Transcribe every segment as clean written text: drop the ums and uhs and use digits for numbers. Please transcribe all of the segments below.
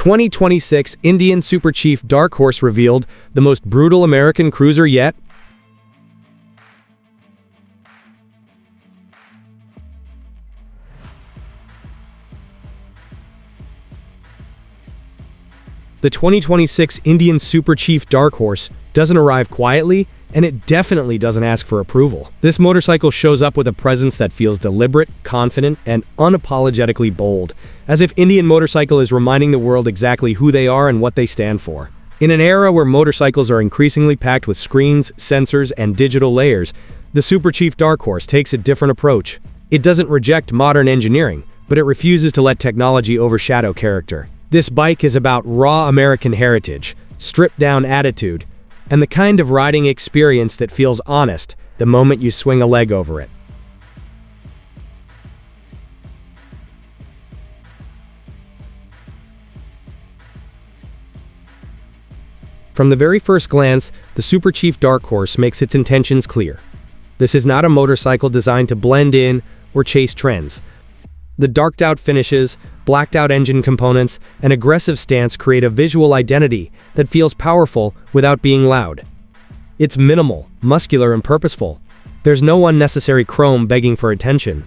2026 Indian Super Chief Dark Horse revealed, the most brutal American cruiser yet. The 2026 Indian Super Chief Dark Horse doesn't arrive quietly, and it definitely doesn't ask for approval. This motorcycle shows up with a presence that feels deliberate, confident, and unapologetically bold, as if Indian Motorcycle is reminding the world exactly who they are and what they stand for. In an era where motorcycles are increasingly packed with screens, sensors, and digital layers, the Super Chief Dark Horse takes a different approach. It doesn't reject modern engineering, but it refuses to let technology overshadow character. This bike is about raw American heritage, stripped-down attitude, and the kind of riding experience that feels honest the moment you swing a leg over it. From the very first glance, the Super Chief Dark Horse makes its intentions clear. This is not a motorcycle designed to blend in or chase trends. The darked-out finishes, blacked-out engine components, and aggressive stance create a visual identity that feels powerful without being loud. It's minimal, muscular, and purposeful. There's no unnecessary chrome begging for attention.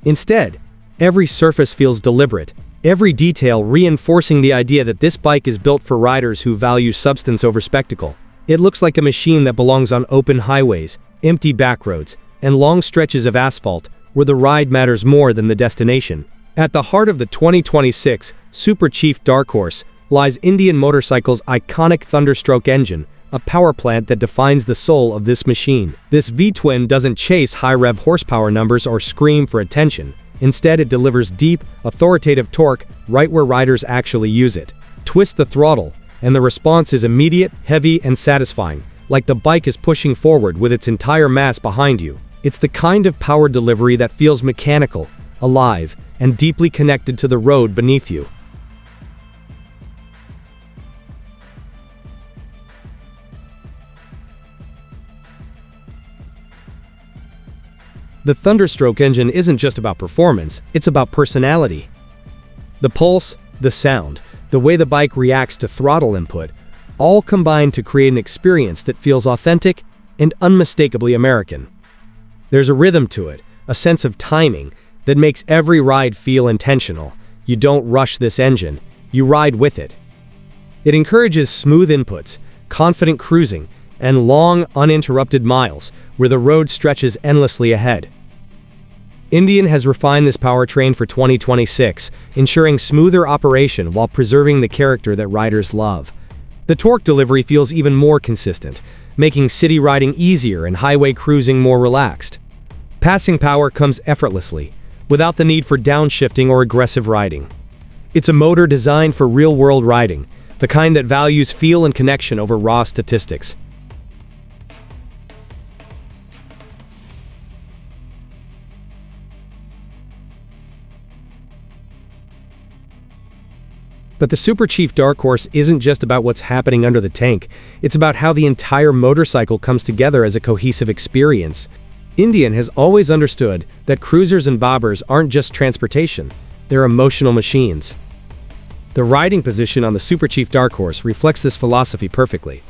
Instead, every surface feels deliberate, every detail reinforcing the idea that this bike is built for riders who value substance over spectacle. It looks like a machine that belongs on open highways, empty backroads, and long stretches of asphalt where the ride matters more than the destination. At the heart of the 2026 Super Chief Dark Horse lies Indian Motorcycle's iconic Thunderstroke engine, a power plant that defines the soul of this machine. This V-Twin doesn't chase high-rev horsepower numbers or scream for attention. Instead, it delivers deep, authoritative torque right where riders actually use it. Twist the throttle, and the response is immediate, heavy, and satisfying, like the bike is pushing forward with its entire mass behind you. It's the kind of power delivery that feels mechanical, alive, and deeply connected to the road beneath you. The Thunderstroke engine isn't just about performance, it's about personality. The pulse, the sound, the way the bike reacts to throttle input, all combine to create an experience that feels authentic and unmistakably American. There's a rhythm to it, a sense of timing, that makes every ride feel intentional. You don't rush this engine, you ride with it. It encourages smooth inputs, confident cruising, and long, uninterrupted miles where the road stretches endlessly ahead. Indian has refined this powertrain for 2026, ensuring smoother operation while preserving the character that riders love. The torque delivery feels even more consistent, making city riding easier and highway cruising more relaxed. Passing power comes effortlessly, without the need for downshifting or aggressive riding. It's a motor designed for real-world riding, the kind that values feel and connection over raw statistics. But the Super Chief Dark Horse isn't just about what's happening under the tank, it's about how the entire motorcycle comes together as a cohesive experience. Indian has always understood that cruisers and bobbers aren't just transportation, they're emotional machines. The riding position on the Super Chief Dark Horse reflects this philosophy perfectly.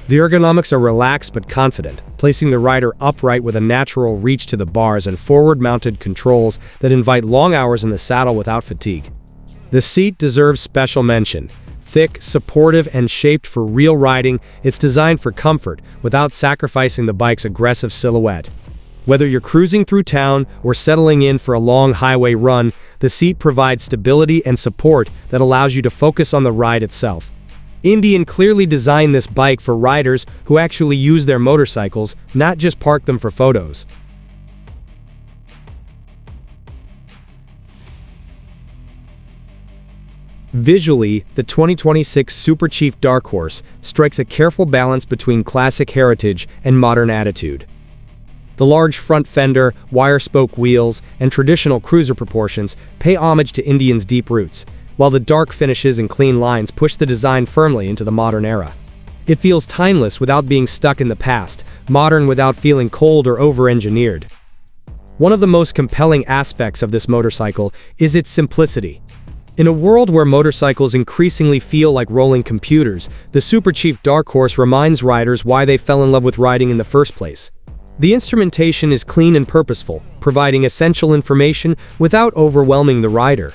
The ergonomics are relaxed but confident, placing the rider upright with a natural reach to the bars and forward-mounted controls that invite long hours in the saddle without fatigue. The seat deserves special mention. Thick, supportive, and shaped for real riding, it's designed for comfort without sacrificing the bike's aggressive silhouette. Whether you're cruising through town or settling in for a long highway run, the seat provides stability and support that allows you to focus on the ride itself. Indian clearly designed this bike for riders who actually use their motorcycles, not just park them for photos. Visually, the 2026 Super Chief Dark Horse strikes a careful balance between classic heritage and modern attitude. The large front fender, wire-spoke wheels, and traditional cruiser proportions pay homage to Indian's deep roots, while the dark finishes and clean lines push the design firmly into the modern era. It feels timeless without being stuck in the past, modern without feeling cold or over-engineered. One of the most compelling aspects of this motorcycle is its simplicity. In a world where motorcycles increasingly feel like rolling computers, the Super Chief Dark Horse reminds riders why they fell in love with riding in the first place. The instrumentation is clean and purposeful, providing essential information without overwhelming the rider.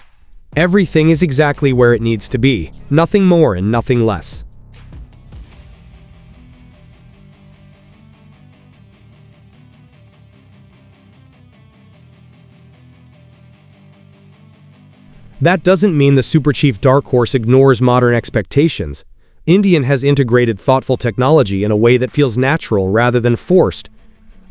Everything is exactly where it needs to be, nothing more and nothing less. That doesn't mean the Super Chief Dark Horse ignores modern expectations. Indian has integrated thoughtful technology in a way that feels natural rather than forced.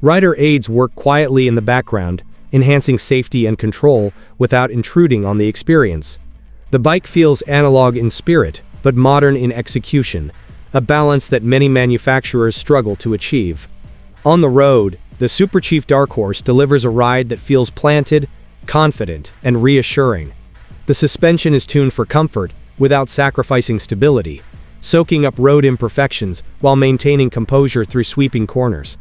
Rider aids work quietly in the background, enhancing safety and control without intruding on the experience. The bike feels analog in spirit, but modern in execution, a balance that many manufacturers struggle to achieve. On the road, the Super Chief Dark Horse delivers a ride that feels planted, confident, and reassuring. The suspension is tuned for comfort without sacrificing stability, soaking up road imperfections while maintaining composure through sweeping corners.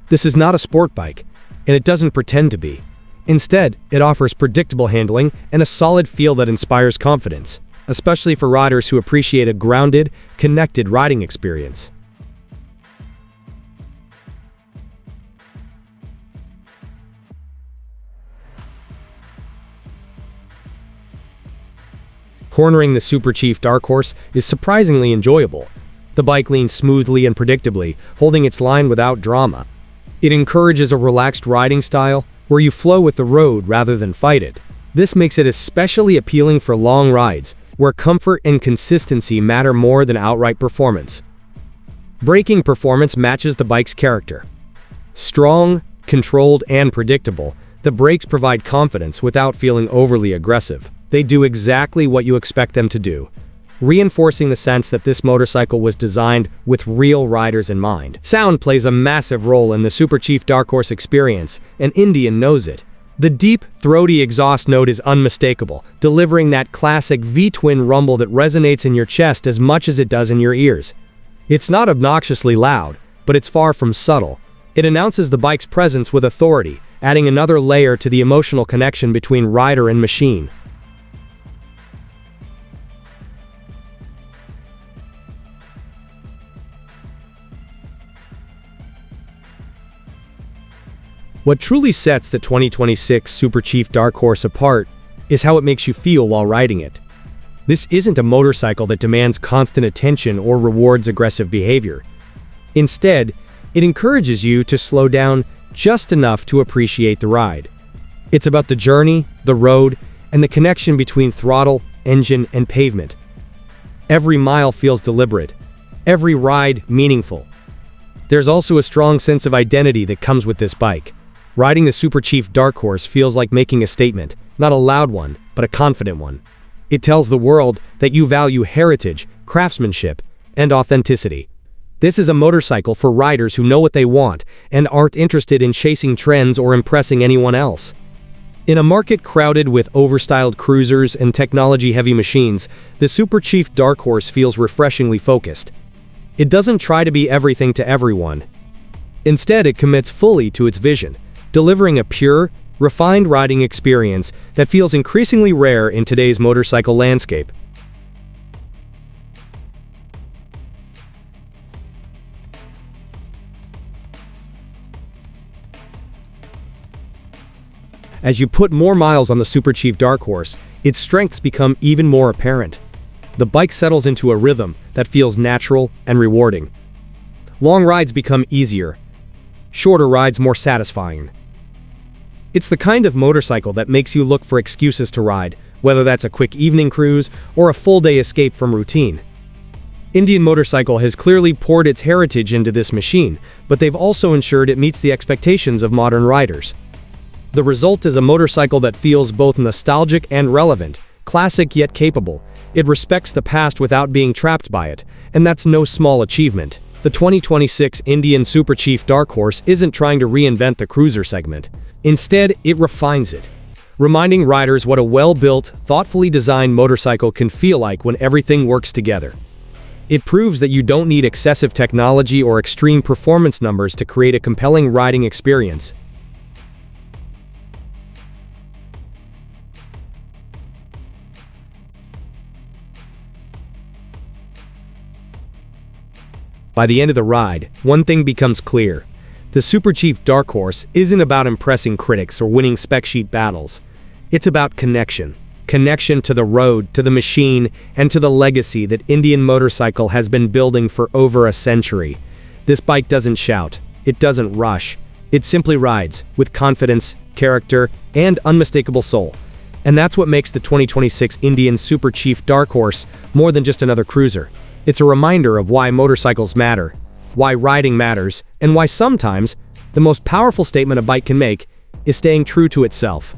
This is not a sport bike, and it doesn't pretend to be. Instead, it offers predictable handling and a solid feel that inspires confidence, especially for riders who appreciate a grounded, connected riding experience. Cornering the Super Chief Dark Horse is surprisingly enjoyable. The bike leans smoothly and predictably, holding its line without drama. It encourages a relaxed riding style, where you flow with the road rather than fight it. This makes it especially appealing for long rides, where comfort and consistency matter more than outright performance. Braking performance matches the bike's character. Strong, controlled, and predictable, the brakes provide confidence without feeling overly aggressive. They do exactly what you expect them to do, reinforcing the sense that this motorcycle was designed with real riders in mind. Sound plays a massive role in the Super Chief Dark Horse experience, and Indian knows it. The deep, throaty exhaust note is unmistakable, delivering that classic V-Twin rumble that resonates in your chest as much as it does in your ears. It's not obnoxiously loud, but it's far from subtle. It announces the bike's presence with authority, adding another layer to the emotional connection between rider and machine. What truly sets the 2026 Super Chief Dark Horse apart is how it makes you feel while riding it. This isn't a motorcycle that demands constant attention or rewards aggressive behavior. Instead, it encourages you to slow down just enough to appreciate the ride. It's about the journey, the road, and the connection between throttle, engine, and pavement. Every mile feels deliberate, every ride meaningful. There's also a strong sense of identity that comes with this bike. Riding the Super Chief Dark Horse feels like making a statement, not a loud one, but a confident one. It tells the world that you value heritage, craftsmanship, and authenticity. This is a motorcycle for riders who know what they want and aren't interested in chasing trends or impressing anyone else. In a market crowded with overstyled cruisers and technology-heavy machines, the Super Chief Dark Horse feels refreshingly focused. It doesn't try to be everything to everyone. Instead, it commits fully to its vision, delivering a pure, refined riding experience that feels increasingly rare in today's motorcycle landscape. As you put more miles on the Super Chief Dark Horse, its strengths become even more apparent. The bike settles into a rhythm that feels natural and rewarding. Long rides become easier, shorter rides more satisfying. It's the kind of motorcycle that makes you look for excuses to ride, whether that's a quick evening cruise or a full-day escape from routine. Indian Motorcycle has clearly poured its heritage into this machine, but they've also ensured it meets the expectations of modern riders. The result is a motorcycle that feels both nostalgic and relevant, classic yet capable. It respects the past without being trapped by it, and that's no small achievement. The 2026 Indian Super Chief Dark Horse isn't trying to reinvent the cruiser segment. Instead, it refines it, reminding riders what a well-built, thoughtfully designed motorcycle can feel like when everything works together. It proves that you don't need excessive technology or extreme performance numbers to create a compelling riding experience. By the end of the ride, one thing becomes clear. The Super Chief Dark Horse isn't about impressing critics or winning spec sheet battles. It's about connection. Connection to the road, to the machine, and to the legacy that Indian motorcycle has been building for over a century. This bike doesn't shout. It doesn't rush. It simply rides, with confidence, character, and unmistakable soul. And that's what makes the 2026 Indian Super Chief Dark Horse more than just another cruiser. It's a reminder of why motorcycles matter, why riding matters, and why sometimes the most powerful statement a bike can make is staying true to itself.